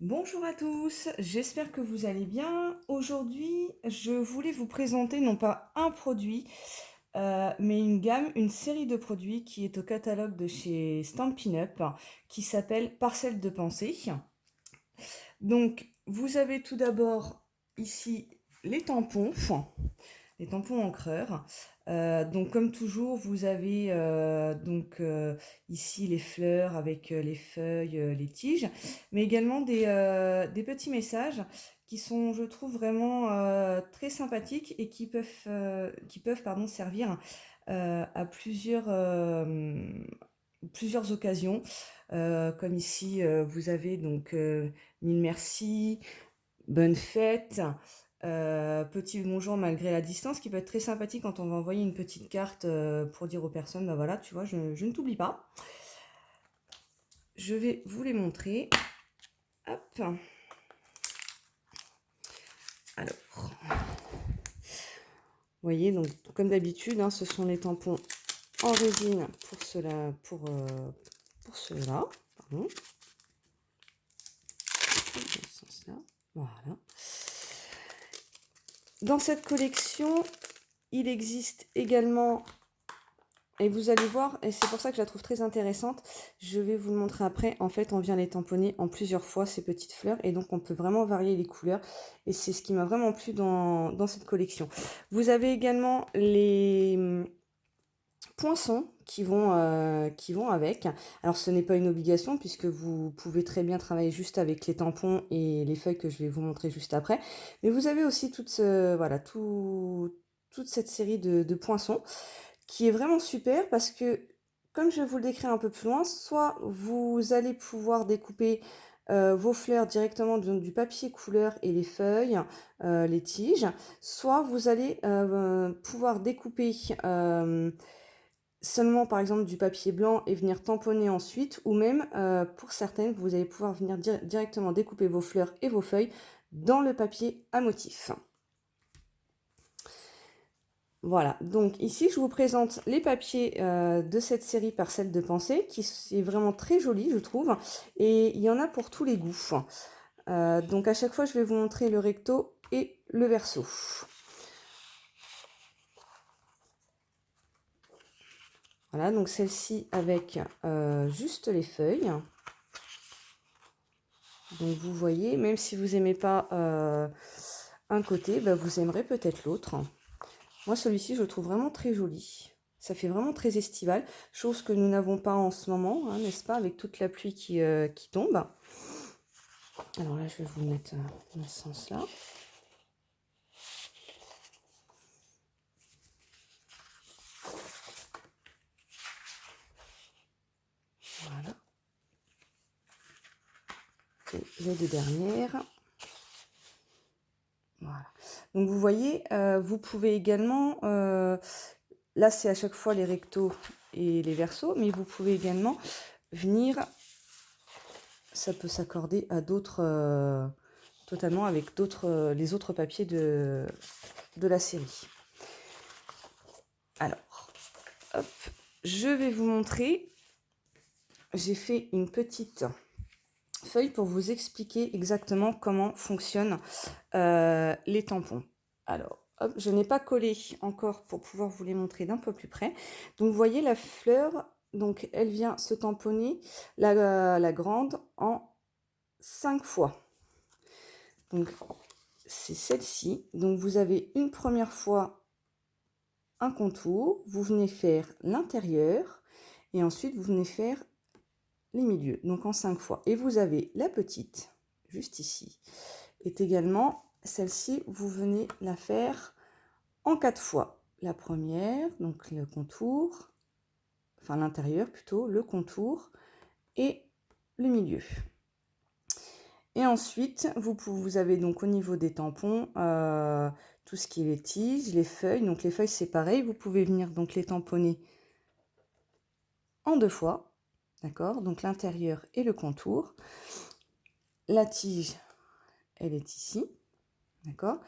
Bonjour à tous, j'espère que vous allez bien. Aujourd'hui, je voulais vous présenter non pas un produit, mais une gamme, une série de produits qui est au catalogue de chez Stampin' Up, qui s'appelle Parcelle de pensée. Donc, vous avez tout d'abord ici les tampons encreurs. Donc comme toujours, vous avez ici les fleurs avec les feuilles, les tiges, mais également des petits messages qui sont, je trouve, vraiment très sympathiques et qui peuvent servir à plusieurs occasions. Comme ici, vous avez mille merci, bonne fête, petit bonjour malgré la distance, qui peut être très sympathique quand on va envoyer une petite carte pour dire aux personnes, bah voilà, tu vois, je ne t'oublie pas. Je vais vous les montrer. Hop. Alors, vous voyez, donc comme d'habitude, hein, ce sont les tampons en résine pour ceux-là. Pardon. Dans ce sens-là. Voilà. Dans cette collection, il existe également, et vous allez voir, et c'est pour ça que je la trouve très intéressante, je vais vous le montrer après, en fait on vient les tamponner en plusieurs fois ces petites fleurs, et donc on peut vraiment varier les couleurs, et c'est ce qui m'a vraiment plu dans cette collection. Vous avez également les poinçons qui vont avec. Alors ce n'est pas une obligation puisque vous pouvez très bien travailler juste avec les tampons et les feuilles que je vais vous montrer juste après. Mais vous avez aussi toute cette série de poinçons qui est vraiment super parce que, comme je vais vous le décrire un peu plus loin, soit vous allez pouvoir découper vos fleurs directement du papier couleur et les feuilles, les tiges, soit vous allez pouvoir découper seulement par exemple du papier blanc et venir tamponner ensuite, ou même pour certaines vous allez pouvoir venir directement découper vos fleurs et vos feuilles dans le papier à motif. Voilà, donc ici je vous présente les papiers de cette série Parcelle de pensée, qui est vraiment très joli je trouve, et il y en a pour tous les goûts. Donc à chaque fois je vais vous montrer le recto et le verso. Voilà, donc celle-ci avec juste les feuilles. Donc vous voyez, même si vous n'aimez pas un côté, bah, vous aimerez peut-être l'autre. Moi celui-ci je le trouve vraiment très joli. Ça fait vraiment très estival, chose que nous n'avons pas en ce moment, hein, n'est-ce pas, avec toute la pluie qui tombe. Alors là je vais vous mettre dans ce sens-là. Voilà. Et les deux dernières. Voilà. Donc vous voyez, vous pouvez également, là c'est à chaque fois les rectos et les versos, mais vous pouvez également venir, ça peut s'accorder à d'autres, totalement avec d'autres, les autres papiers de la série. Alors, hop, je vais vous montrer, j'ai fait une petite feuille pour vous expliquer exactement comment fonctionnent les tampons. Alors, hop, je n'ai pas collé encore pour pouvoir vous les montrer d'un peu plus près. Donc, vous voyez la fleur, donc elle vient se tamponner, la grande, en 5 fois. Donc, c'est celle-ci. Donc, vous avez une première fois un contour, vous venez faire l'intérieur, et ensuite, vous venez faire les milieux, donc en 5 fois. Et vous avez la petite, juste ici, est également celle-ci, vous venez la faire en 4 fois. La première, donc le contour, enfin l'intérieur plutôt, le contour et le milieu. Et ensuite, vous avez donc au niveau des tampons, tout ce qui est les tiges, les feuilles. Donc les feuilles, c'est pareil, vous pouvez venir donc les tamponner en 2 fois. D'accord, donc l'intérieur et le contour. La tige, elle est ici. D'accord.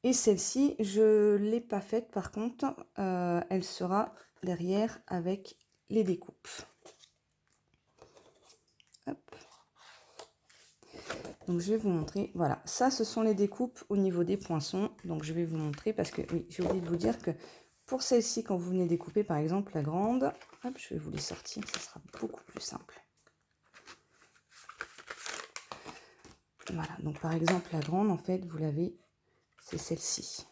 Et celle-ci, je ne l'ai pas faite par contre, elle sera derrière avec les découpes. Hop. Donc je vais vous montrer, voilà, ça ce sont les découpes au niveau des poinçons. Donc je vais vous montrer parce que, oui, j'ai oublié de vous dire que pour celle-ci, quand vous venez découper par exemple la grande, hop, je vais vous les sortir, ça sera beaucoup plus simple. Voilà, donc par exemple la grande, en fait, vous l'avez, c'est celle-ci.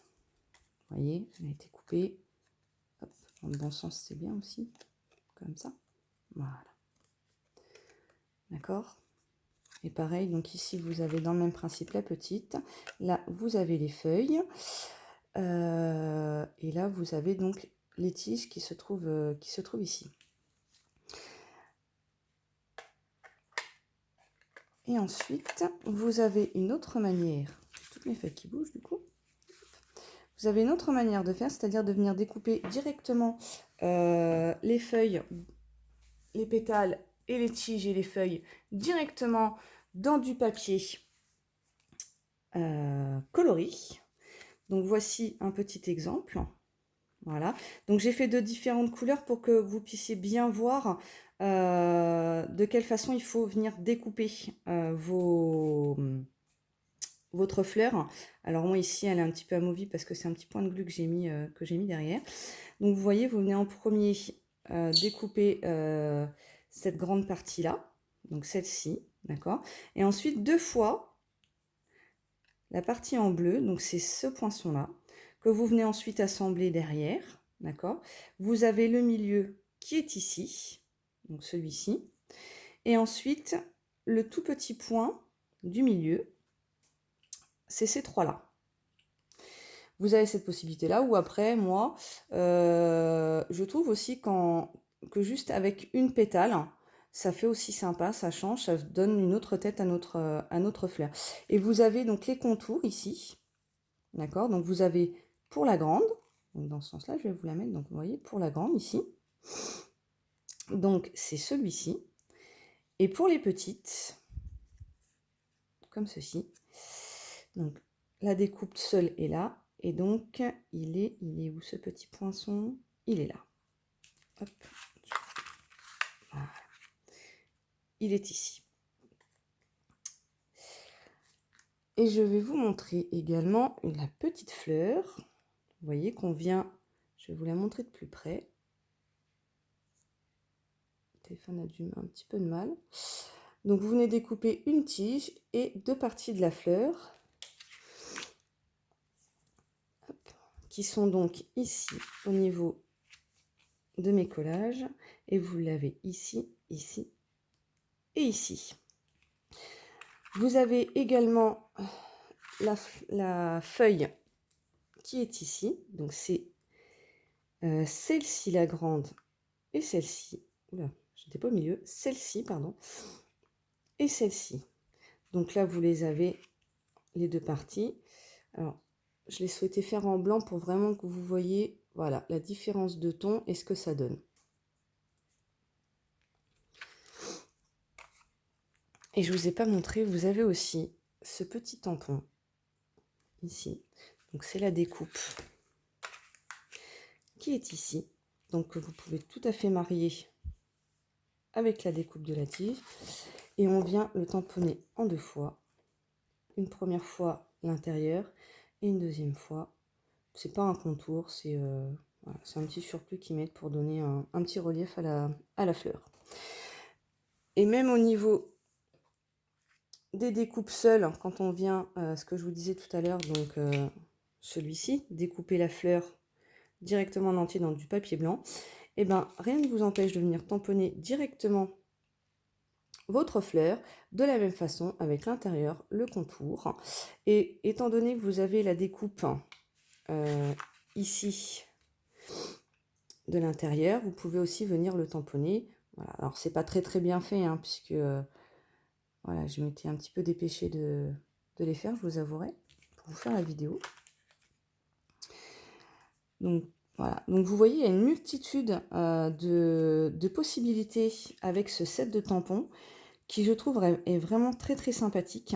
Vous voyez, elle a été coupée. Hop, dans le bon sens, c'est bien aussi, comme ça. Voilà. D'accord? Et pareil, donc ici, vous avez dans le même principe la petite. Là, vous avez les feuilles. Et là, vous avez donc les tiges qui se trouvent ici. Et ensuite, vous avez une autre manière. Toutes mes feuilles qui bougent, du coup. Vous avez une autre manière de faire, c'est-à-dire de venir découper directement les feuilles, les pétales et les tiges et les feuilles directement dans du papier coloris. Donc voici un petit exemple. Voilà. Donc j'ai fait de différentes couleurs pour que vous puissiez bien voir de quelle façon il faut venir découper votre fleur. Alors moi ici elle est un petit peu amovible parce que c'est un petit point de glu que j'ai mis derrière. Donc vous voyez, vous venez en premier découper cette grande partie là, donc celle-ci, d'accord. Et ensuite 2 fois la partie en bleu, donc c'est ce poinçon là que vous venez ensuite assembler derrière, d'accord. Vous avez le milieu qui est ici, donc celui-ci, et ensuite le tout petit point du milieu, c'est ces 3 là. Vous avez cette possibilité là, ou après moi je trouve aussi que juste avec une pétale, ça fait aussi sympa, ça change, ça donne une autre tête à notre fleur. Et vous avez donc les contours ici, d'accord. Donc vous avez pour la grande, donc dans ce sens là je vais vous la mettre, donc vous voyez pour la grande ici, donc c'est celui-ci. Et pour les petites, comme ceci, donc la découpe seule est là. Et donc, il est où ce petit poinçon? Il est là. Hop. Voilà. Il est ici. Et je vais vous montrer également la petite fleur. Vous voyez qu'on vient, je vais vous la montrer de plus près. Le téléphone a un petit peu de mal. Donc, vous venez découper une tige et 2 parties de la fleur. Hop. Qui sont donc ici au niveau de mes collages, et vous l'avez ici, ici et ici. Vous avez également la feuille qui est ici, donc c'est celle-ci la grande et celle-ci, oula, j'étais pas au milieu, celle-ci pardon, et celle-ci. Donc là vous les avez les 2 parties. Alors je l'ai souhaité faire en blanc pour vraiment que vous voyez, voilà, la différence de ton et ce que ça donne. Et je ne vous ai pas montré, vous avez aussi ce petit tampon ici. Donc c'est la découpe qui est ici. Donc vous pouvez tout à fait marier avec la découpe de la tige. Et on vient le tamponner en 2 fois. Une première fois l'intérieur et une deuxième fois. C'est pas un contour, c'est voilà, un petit surplus qu'ils mettent pour donner un petit relief à la fleur. Et même au niveau des découpes seules, quand on vient, ce que je vous disais tout à l'heure, donc celui-ci, découper la fleur directement en entier dans du papier blanc, et ben rien ne vous empêche de venir tamponner directement votre fleur de la même façon avec l'intérieur, le contour. Et étant donné que vous avez la découpe ici de l'intérieur, vous pouvez aussi venir le tamponner. Voilà. Alors c'est pas très bien fait hein, puisque voilà, je m'étais un petit peu dépêchée de les faire, je vous avouerai, pour vous faire la vidéo. Donc voilà, donc vous voyez, il y a une multitude de possibilités avec ce set de tampons qui, je trouve, est vraiment très sympathique.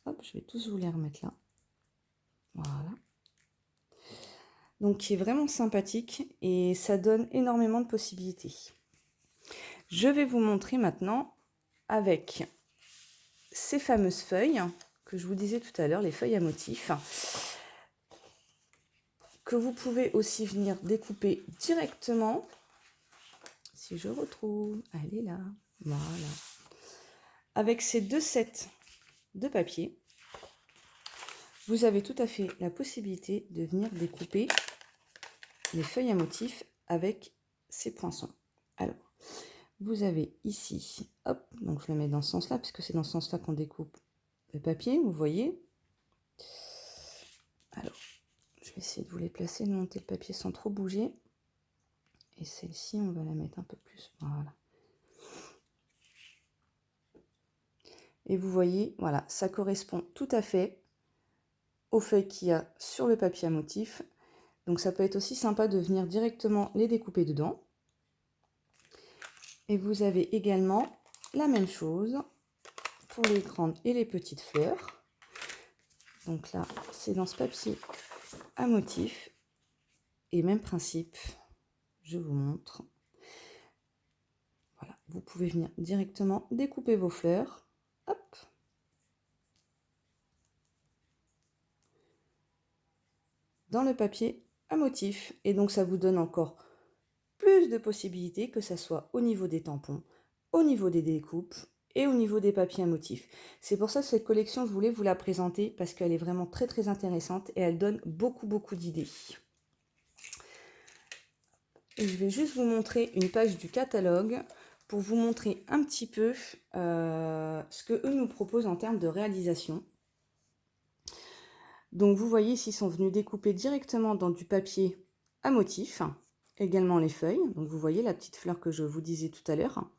Hop, je vais tous vous les remettre là. Voilà. Donc qui est vraiment sympathique et ça donne énormément de possibilités. Je vais vous montrer maintenant avec ces fameuses feuilles que je vous disais tout à l'heure, les feuilles à motifs, que vous pouvez aussi venir découper directement. Si je retrouve, elle est là, voilà. Avec ces 2 sets de papier, vous avez tout à fait la possibilité de venir découper les feuilles à motifs avec ces poinçons. Alors, vous avez ici, hop, donc je le mets dans ce sens-là, puisque c'est dans ce sens-là qu'on découpe le papier, vous voyez. Alors, je vais essayer de vous les placer, de monter le papier sans trop bouger. Et celle-ci, on va la mettre un peu plus, voilà. Et vous voyez, voilà, ça correspond tout à fait aux feuilles qu'il y a sur le papier à motif. Donc ça peut être aussi sympa de venir directement les découper dedans. Et vous avez également la même chose pour les grandes et les petites fleurs. Donc là, c'est dans ce papier à motif. Et même principe, je vous montre. Voilà, vous pouvez venir directement découper vos fleurs. Hop. Dans le papier à motif. Et donc ça vous donne encore plus de possibilités, que ce soit au niveau des tampons, au niveau des découpes et au niveau des papiers à motif. C'est pour ça que cette collection, je voulais vous la présenter parce qu'elle est vraiment très très intéressante et elle donne beaucoup d'idées. Et je vais juste vous montrer une page du catalogue pour vous montrer un petit peu ce que eux nous proposent en termes de réalisation. Donc vous voyez ici, ils sont venus découper directement dans du papier à motif, également les feuilles. Donc vous voyez la petite fleur que je vous disais tout à l'heure.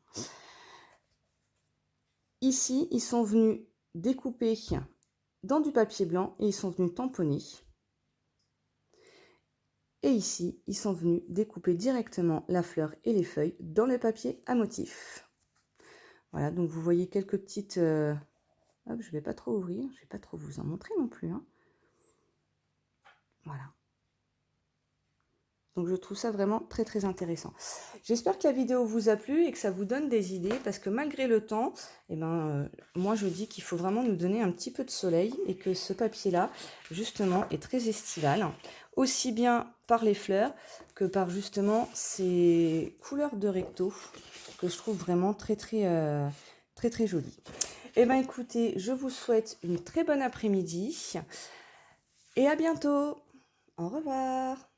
Ici, ils sont venus découper dans du papier blanc et ils sont venus tamponner. Et ici, ils sont venus découper directement la fleur et les feuilles dans le papier à motif. Voilà, donc vous voyez quelques petites... Hop, je ne vais pas trop ouvrir, je ne vais pas trop vous en montrer non plus. Hein. Voilà. Donc je trouve ça vraiment très très intéressant. J'espère que la vidéo vous a plu et que ça vous donne des idées, parce que malgré le temps, eh moi je dis qu'il faut vraiment nous donner un petit peu de soleil et que ce papier-là, justement, est très estival, aussi bien par les fleurs que par justement ces couleurs de recto que je trouve vraiment très jolies. Eh bien écoutez, je vous souhaite une très bonne après-midi et à bientôt. Au revoir.